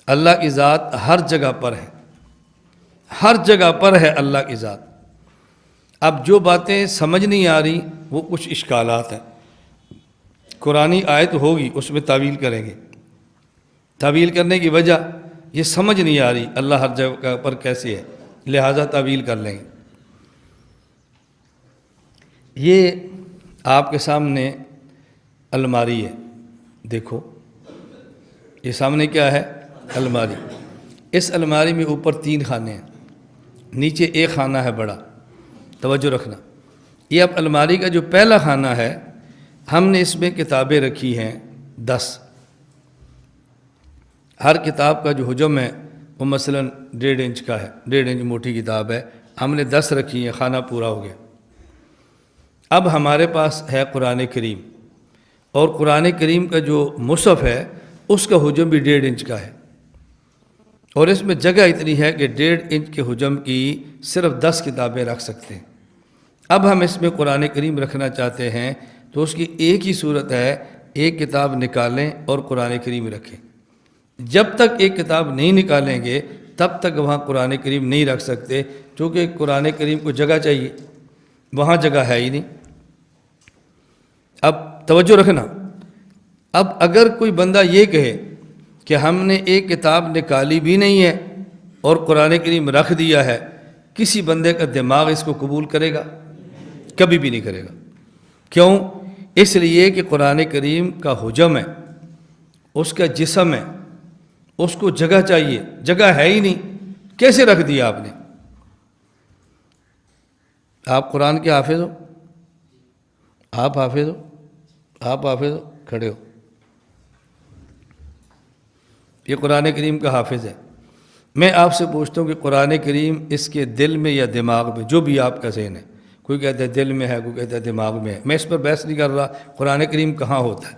اللہ کی ذات ہر جگہ پر ہے، ہر جگہ پر ہے اللہ کی ذات۔ اب جو باتیں سمجھ نہیں آ رہی وہ کچھ اشکالات ہیں، قرآنی آیت ہوگی اس میں تعویل کریں گے، تعویل کرنے کی وجہ یہ سمجھ نہیں آ رہی اللہ ہر جگہ پر کیسے ہے، لہٰذا تعویل کر لیں گے۔ یہ آپ کے سامنے الماری ہے، دیکھو یہ سامنے کیا ہے؟ الماری۔ اس الماری میں اوپر 3 خانے ہیں، نیچے ایک خانہ ہے بڑا، توجہ رکھنا۔ یہ اب الماری کا جو پہلا خانہ ہے، ہم نے اس میں کتابیں رکھی ہیں 10۔ ہر کتاب کا جو حجم ہے وہ مثلا 1.5 انچ کا ہے، 1.5 انچ موٹی کتاب ہے، ہم نے 10 رکھی ہیں، خانہ پورا ہو گیا۔ اب ہمارے پاس ہے قرآن کریم، اور قرآن کریم کا جو مصحف ہے اس کا حجم بھی 1.5 انچ کا ہے، اور اس میں جگہ اتنی ہے کہ 1.5 انچ کے حجم کی صرف 10 کتابیں رکھ سکتے ہیں۔ اب ہم اس میں قرآن کریم رکھنا چاہتے ہیں تو اس کی ایک ہی صورت ہے، ایک کتاب نکالیں اور قرآن کریم رکھیں۔ جب تک ایک کتاب نہیں نکالیں گے تب تک وہاں قرآن کریم نہیں رکھ سکتے، کیونکہ قرآن کریم کو جگہ چاہیے، وہاں جگہ ہے ہی نہیں۔ اب توجہ رکھنا، اب اگر کوئی بندہ یہ کہے کہ ہم نے ایک کتاب نکالی بھی نہیں ہے اور قرآن کریم رکھ دیا ہے، کسی بندے کا دماغ اس کو قبول کرے گا؟ کبھی بھی نہیں کرے گا۔ کیوں؟ اس لیے کہ قرآن کریم کا حجم ہے، اس کا جسم ہے، اس کو جگہ چاہیے، جگہ ہے ہی نہیں، کیسے رکھ دیا آپ نے؟ آپ قرآن کے حافظ ہو؟ آپ حافظ ہو؟ آپ حافظ ہو؟ کھڑے ہو۔ یہ قرآن کریم کا حافظ ہے۔ میں آپ سے پوچھتا ہوں کہ قرآن کریم اس کے دل میں یا دماغ میں، جو بھی آپ کا ذہن ہے، کوئی کہتا ہے دل میں ہے، کوئی کہتا ہے دماغ میں ہے، میں اس پر بحث نہیں کر رہا، قرآن کریم کہاں ہوتا ہے؟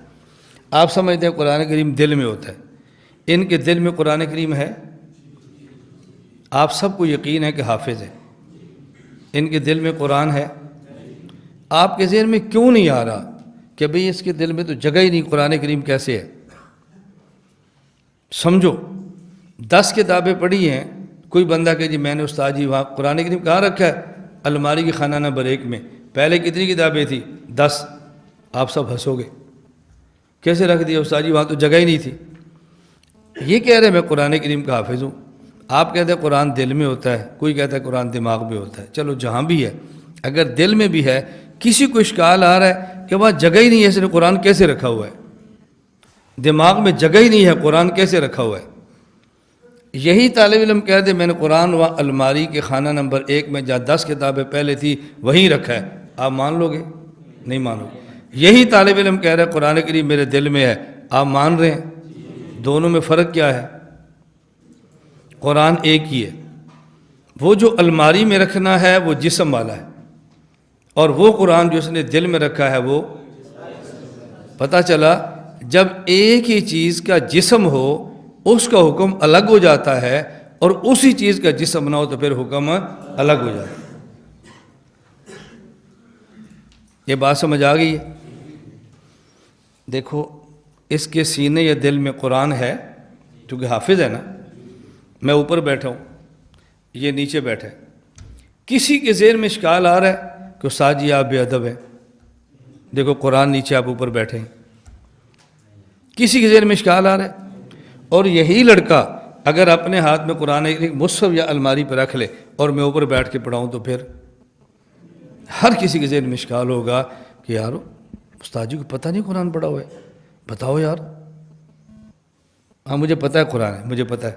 آپ سمجھتے ہیں قرآن کریم دل میں ہوتا ہے، ان کے دل میں قرآن کریم ہے؟ آپ سب کو یقین ہے کہ حافظ ہے، ان کے دل میں قرآن ہے؟ آپ کے ذہن میں کیوں نہیں آ رہا کہ بھئی اس کے دل میں تو جگہ ہی نہیں، قرآن کریم کیسے ہے؟ سمجھو، 10 کتابیں پڑھی ہیں، کوئی بندہ کہ جی میں نے استاد جی وہاں قرآن کریم کہاں رکھا ہے؟ الماری کی خانہ نمبر 1 میں۔ پہلے کتنی کتابیں تھیں؟ 10۔ آپ سب ہنسو گے، کیسے رکھ دیا استاد جی، وہاں تو جگہ ہی نہیں تھی۔ یہ کہہ رہے میں قرآن کریم کا حافظ ہوں، آپ کہتے ہیں قرآن دل میں ہوتا ہے، کوئی کہتا ہے قرآن دماغ میں ہوتا ہے۔ چلو جہاں بھی ہے، اگر دل میں بھی ہے، کسی کو اشکال آ رہا ہے کہ وہاں جگہ ہی نہیں ہے، اس نے قرآن کیسے رکھا ہوا ہے؟ دماغ میں جگہ ہی نہیں ہے، قرآن کیسے رکھا ہوا ہے؟ یہی طالب علم کہہ دے میں نے قرآن و الماری کے خانہ نمبر 1 میں جہاں 10 کتابیں پہلے تھی وہیں رکھا ہے، آپ مان لو گے؟ نہیں مانو گے۔ یہی طالب علم کہہ رہا ہے قرآن کریم میرے دل میں ہے، آپ مان رہے ہیں؟ دونوں میں فرق کیا ہے؟ قرآن ایک ہی ہے، وہ جو الماری میں رکھنا ہے وہ جسم والا ہے، اور وہ قرآن جو اس نے دل میں رکھا ہے وہ، پتہ چلا جب ایک ہی چیز کا جسم ہو اس کا حکم الگ ہو جاتا ہے، اور اسی چیز کا جسم نہ ہو تو پھر حکم الگ ہو جاتا ہے۔ یہ بات سمجھ آ گئی ہے؟ دیکھو اس کے سینے یا دل میں قرآن ہے، کیونکہ حافظ ہے نا، میں اوپر بیٹھا ہوں، یہ نیچے بیٹھے، کسی کے ذہن میں اشکال آ رہا ہے کہ استاد جی آپ بے ادب ہیں، دیکھو قرآن نیچے آپ اوپر بیٹھے ہیں، کسی کے ذہن میں اشکال آ رہا ہے؟ اور یہی لڑکا اگر اپنے ہاتھ میں قرآن ایک مصحف یا الماری پہ رکھ لے اور میں اوپر بیٹھ کے پڑھاؤں تو پھر ہر کسی کے ذہن میں اشکال ہوگا کہ یار استاد جی کو پتہ نہیں قرآن پڑھا ہوا ہے، بتاؤ یار۔ ہاں مجھے پتہ ہے قرآن ہے، مجھے پتہ ہے،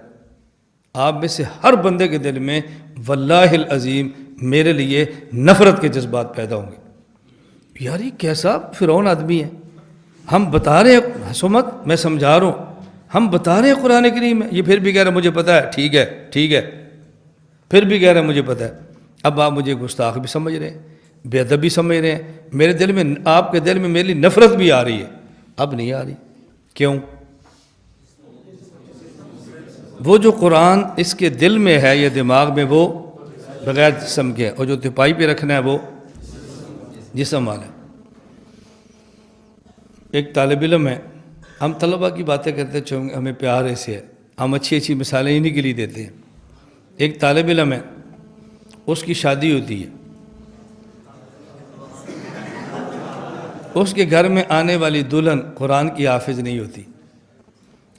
آپ میں سے ہر بندے کے دل میں واللہ العظیم میرے لیے نفرت کے جذبات پیدا ہوں گے، یار یہ کیسا فرعون آدمی ہے، ہم بتا رہے ہیں، ہنسو مت، میں سمجھا رہا ہوں، ہم بتا رہے ہیں قرآن کریم ہے، یہ پھر بھی کہہ رہا ہے مجھے پتہ ہے، ٹھیک ہے ٹھیک ہے، پھر بھی کہہ رہا ہے مجھے پتہ ہے۔ اب آپ مجھے گستاخ بھی سمجھ رہے ہیں، بے ادب بھی سمجھ رہے ہیں، میرے دل میں، آپ کے دل میں میرے لیے نفرت بھی آ رہی ہے، اب نہیں آ رہی۔ کیوں؟ وہ جو قرآن اس کے دل میں ہے یا دماغ میں وہ بغیر جسم کے ہے، اور جو تپائی پہ رکھنا ہے وہ جسم والا ہے۔ ایک طالب علم ہے، ہم طلبہ کی باتیں کرتے چونکہ ہمیں پیار ایسے ہے، ہم اچھی اچھی مثالیں انہی کے لیے دیتے ہیں۔ ایک طالب علم ہے، اس کی شادی ہوتی ہے، اس کے گھر میں آنے والی دلہن قرآن کی حافظ نہیں ہوتی،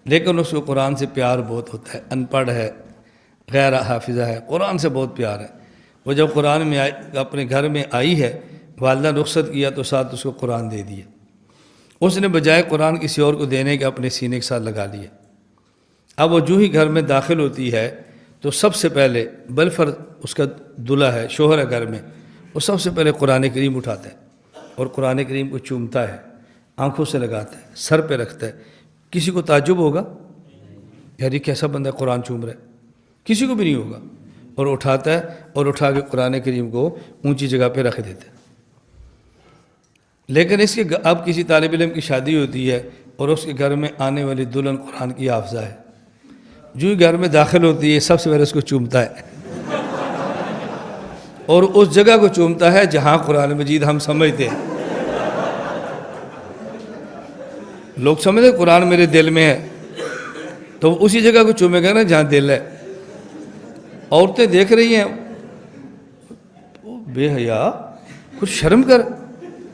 لیکن اس کو قرآن سے پیار بہت ہوتا ہے، ان پڑھ ہے، غیر حافظہ ہے، قرآن سے بہت پیار ہے۔ وہ جب قرآن میں اپنے گھر میں آئی ہے، والدہ نے رخصت کیا تو ساتھ اس کو قرآن دے دیا۔ اس نے بجائے قرآن کسی اور کو دینے کے اپنے سینے کے ساتھ لگا لیا۔ اب وہ جو ہی گھر میں داخل ہوتی ہے تو سب سے پہلے بالفرض اس کا دلہا ہے، شوہر ہے گھر میں، وہ سب سے پہلے قرآن کریم اٹھاتا ہے اور قرآن کریم کو چومتا ہے، آنکھوں سے لگاتا ہے، سر پہ رکھتا ہے۔ کسی کو تعجب ہوگا یار یہ کیسا بندہ قرآن چوم رہا ہے؟ کسی کو بھی نہیں ہوگا، اور اٹھاتا ہے اور اٹھا کے قرآن کریم کو اونچی جگہ پہ رکھ دیتا ہے۔ لیکن اس کے اب کسی طالب علم کی شادی ہوتی ہے اور اس کے گھر میں آنے والی دلہن قرآن کی حافظہ ہے، جو ہی گھر میں داخل ہوتی ہے سب سے پہلے اس کو چومتا ہے، اور اس جگہ کو چومتا ہے جہاں قرآن مجید ہم سمجھتے ہیں۔ لوگ سمجھتے قرآن میرے دل میں ہے تو وہ اسی جگہ کو چومے گا نا جہاں دل ہے۔ عورتیں دیکھ رہی ہیں، بے حیا، کچھ شرم کر،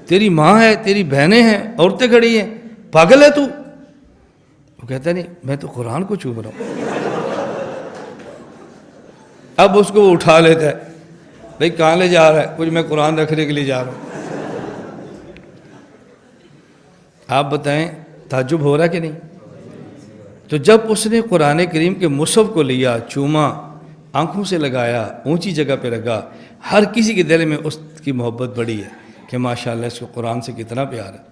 تیری ماں ہے، تیری بہنیں ہیں، عورتیں کھڑی ہیں، پاگل ہے تو؟ وہ کہتا ہے نہیں میں تو قرآن کو چوم رہا ہوں۔ اب اس کو وہ اٹھا لیتا ہے، بھائی کہاں لے جا رہا ہے؟ کچھ میں قرآن رکھنے کے لیے جا رہا ہوں۔ آپ بتائیں تعجب ہو رہا کہ نہیں؟ تو جب اس نے قرآن کریم کے مصحف کو لیا، چوما، آنکھوں سے لگایا، اونچی جگہ پہ رکھا، ہر کسی کے دل میں اس کی محبت بڑی ہے کہ ماشاءاللہ اس کو قرآن سے کتنا پیار ہے۔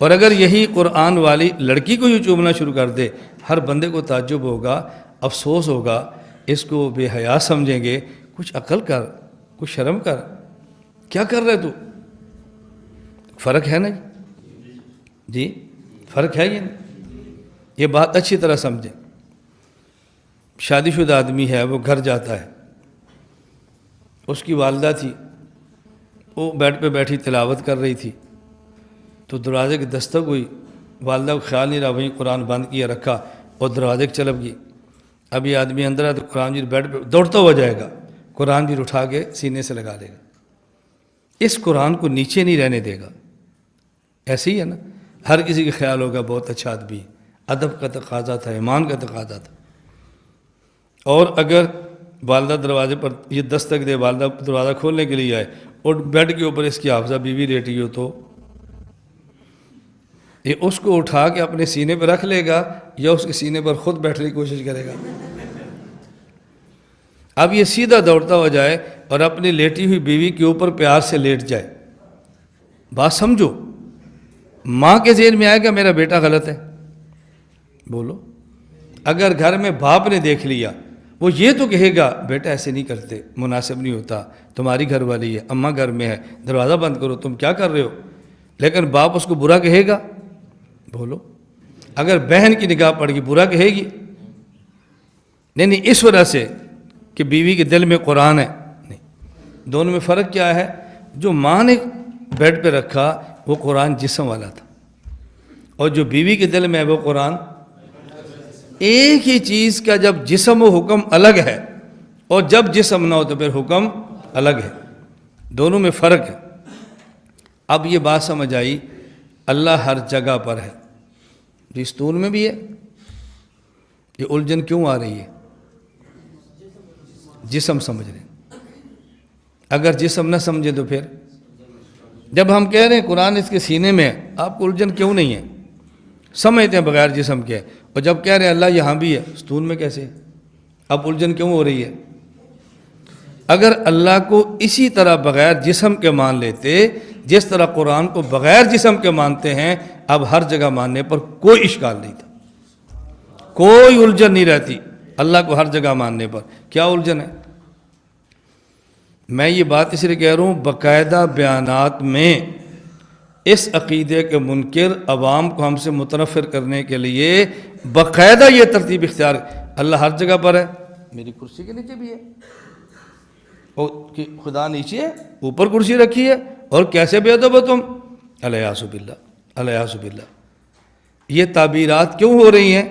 اور اگر یہی قرآن والی لڑکی کو یوں چومنا شروع کر دے، ہر بندے کو تعجب ہوگا، افسوس ہوگا، اس کو بے حیا سمجھیں گے۔ کچھ عقل کر، کچھ شرم کر، کیا کر رہے تو؟ فرق ہے نا جی، فرق ہے یہ نہیں؟ یہ بات اچھی طرح سمجھیں۔ شادی شدہ آدمی ہے، وہ گھر جاتا ہے، اس کی والدہ تھی، وہ بیڈ پہ بیٹھی تلاوت کر رہی تھی، تو دروازے کی دستک ہوئی، والدہ کو خیال نہیں رہا، وہیں قرآن بند کیا رکھا اور دروازے کی چلپ گئی۔ اب یہ آدمی اندر ہے تو قرآن جی بیڈ پہ دوڑتا ہوا جائے گا، قرآن جی اٹھا کے سینے سے لگا لے گا، اس قرآن کو نیچے نہیں رہنے دے گا۔ ایسے ہی ہے نا، ہر کسی کا خیال ہوگا بہت اچھا آدمی، ادب کا تقاضا تھا، ایمان کا تقاضا تھا۔ اور اگر والدہ دروازے پر یہ دستک دے، والدہ دروازہ کھولنے کے لیے آئے اور بیڈ کے اوپر اس کی حافظہ بیوی لیٹی ہو، تو یہ اس کو اٹھا کے اپنے سینے پہ رکھ لے گا یا اس کے سینے پر خود بیٹھنے کی کوشش کرے گا؟ اب یہ سیدھا دوڑتا ہو جائے اور اپنی لیٹی ہوئی بیوی کے اوپر پیار سے لیٹ جائے، بات سمجھو، ماں کے ذہن میں آئے گا میرا بیٹا غلط ہے؟ بولو۔ اگر گھر میں باپ نے دیکھ لیا، وہ یہ تو کہے گا بیٹا ایسے نہیں کرتے، مناسب نہیں ہوتا، تمہاری گھر والی ہے، اماں گھر میں ہے، دروازہ بند کرو، تم کیا کر رہے ہو؟ لیکن باپ اس کو برا کہے گا؟ بولو۔ اگر بہن کی نگاہ پڑ گئی، برا کہے گی؟ نہیں، اس وجہ سے کہ بیوی کے دل میں قرآن ہے، نہیں۔ دونوں میں فرق کیا ہے؟ جو ماں نے بیڈ پہ رکھا وہ قرآن جسم والا تھا، اور جو بیوی کے دل میں ہے وہ قرآن۔ ایک ہی چیز کا جب جسم و حکم الگ ہے اور جب جسم نہ ہو تو پھر حکم الگ ہے، دونوں میں فرق ہے۔ اب یہ بات سمجھ آئی، اللہ ہر جگہ پر ہے، ستون میں بھی ہے، یہ الجھن کیوں آ رہی ہے؟ جسم سمجھ رہے ہیں، اگر جسم نہ سمجھے تو پھر جب ہم کہہ رہے ہیں قرآن اس کے سینے میں ہے، آپ کو الجھن کیوں نہیں ہے؟ سمجھتے ہیں بغیر جسم کے، اور جب کہہ رہے ہیں اللہ یہاں بھی ہے، ستون میں کیسے؟ اب الجھن کیوں ہو رہی ہے؟ اگر اللہ کو اسی طرح بغیر جسم کے مان لیتے جس طرح قرآن کو بغیر جسم کے مانتے ہیں، اب ہر جگہ ماننے پر کوئی اشکال نہیں تھا، کوئی الجھن نہیں رہتی اللہ کو ہر جگہ ماننے پر۔ کیا الجھن ہے؟ میں یہ بات اس لیے کہہ رہا ہوں، باقاعدہ بیانات میں اس عقیدے کے منکر عوام کو ہم سے متنفر کرنے کے لیے باقاعدہ یہ ترتیب اختیار، اللہ ہر جگہ پر ہے، میری کرسی کے نیچے بھی ہے، اور خدا نیچے ہے، اوپر کرسی رکھی ہے، اور کیسے بے ادب ہو تم؟ الیاذ باللہ، الیاذ باللہ۔ یہ تعبیرات کیوں ہو رہی ہیں؟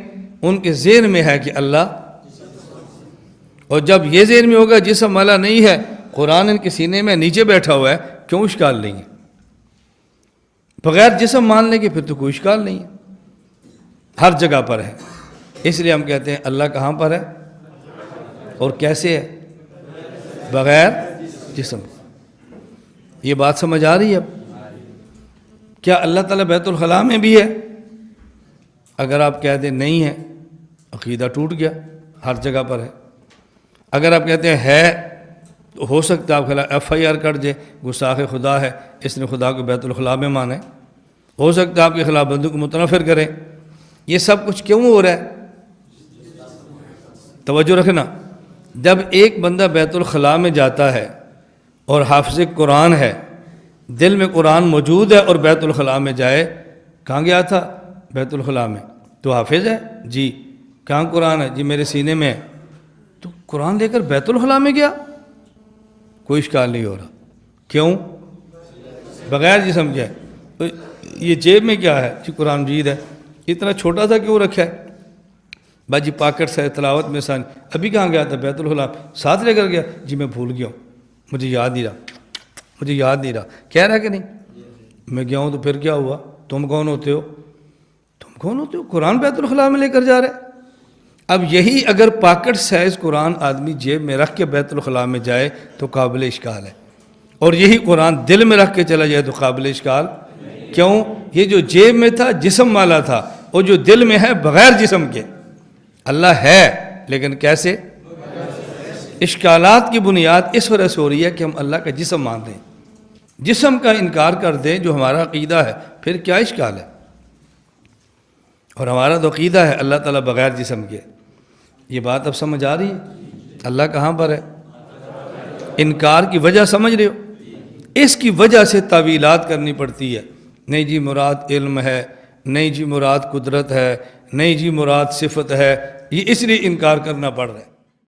ان کے ذہن میں ہے کہ اللہ، اور جب یہ ذہن میں ہوگا جسم والا نہیں ہے، قرآن ان کے سینے میں نیچے بیٹھا ہوا ہے، کیوں اشکال نہیں ہے؟ بغیر جسم ماننے کے پھر تو کوئی اشکال نہیں ہے، ہر جگہ پر ہے۔ اس لیے ہم کہتے ہیں اللہ کہاں پر ہے اور کیسے ہے؟ بغیر جسم۔ یہ بات سمجھ آ رہی ہے اب؟ کیا اللہ تعالیٰ بیت الخلاء میں بھی ہے؟ اگر آپ کہہ دیں نہیں ہے، عقیدہ ٹوٹ گیا، ہر جگہ پر ہے۔ اگر آپ کہتے ہیں ہے، تو ہو سکتا ہے آپ خلاف FIR کر دیں، گستاخ خدا ہے، اس نے خدا کو بیت الخلاء میں مانا ہے، ہو سکتا ہے آپ کے خلاف بندوں کو متنفر کریں۔ یہ سب کچھ کیوں ہو رہا ہے؟ توجہ رکھنا، جب ایک بندہ بیت الخلاء میں جاتا ہے اور حافظ قرآن ہے، دل میں قرآن موجود ہے اور بیت الخلاء میں جائے، کہاں گیا تھا؟ بیت الخلاء میں، تو حافظ ہے؟ جی۔ کہاں قرآن ہے؟ جی میرے سینے میں ہے۔ تو قرآن لے کر بیت الخلاء میں گیا، کوئی اشکال نہیں ہو رہا۔ کیوں؟ بغیر جسم کیا ہے؟ تو یہ جیب میں کیا ہے؟ جی قرآن مجید ہے۔ اتنا چھوٹا سا کیوں رکھا ہے؟ بھائی جی پاکٹ سے تلاوت میں سان، ابھی کہاں گیا تھا؟ بیت الخلاء، ساتھ لے کر گیا؟ جی میں بھول گیا ہوں، مجھے یاد نہیں رہا۔ کہہ رہا ہے کہ نہیں؟ میں گیا ہوں تو پھر کیا ہوا؟ تم کون ہوتے ہو؟ قرآن بیت الخلاء میں لے کر جا رہے۔ اب یہی اگر پاکٹ سائز قرآن آدمی جیب میں رکھ کے بیت الخلاء میں جائے تو قابل اشکال ہے، اور یہی قرآن دل میں رکھ کے چلا جائے تو قابل اشکال کیوں؟ یہ جو جیب میں تھا جسم والا تھا، اور جو دل میں ہے بغیر جسم کے۔ اللہ ہے لیکن کیسے؟ اشکالات کی بنیاد اس وجہ سے ہو رہی ہے کہ ہم اللہ کا جسم مان دیں، جسم کا انکار کر دیں جو ہمارا عقیدہ ہے، پھر کیا اشکال ہے؟ اور ہمارا تو عقیدہ ہے اللہ تعالیٰ بغیر جسم کے۔ یہ بات اب سمجھ آ رہی ہے؟ اللہ کہاں پر ہے؟ انکار کی وجہ سمجھ رہے ہو؟ اس کی وجہ سے تعویلات کرنی پڑتی ہے۔ نہیں جی مراد علم ہے، نہیں جی مراد قدرت ہے، نہیں جی مراد صفت ہے، یہ اس لیے انکار کرنا پڑ رہا ہے۔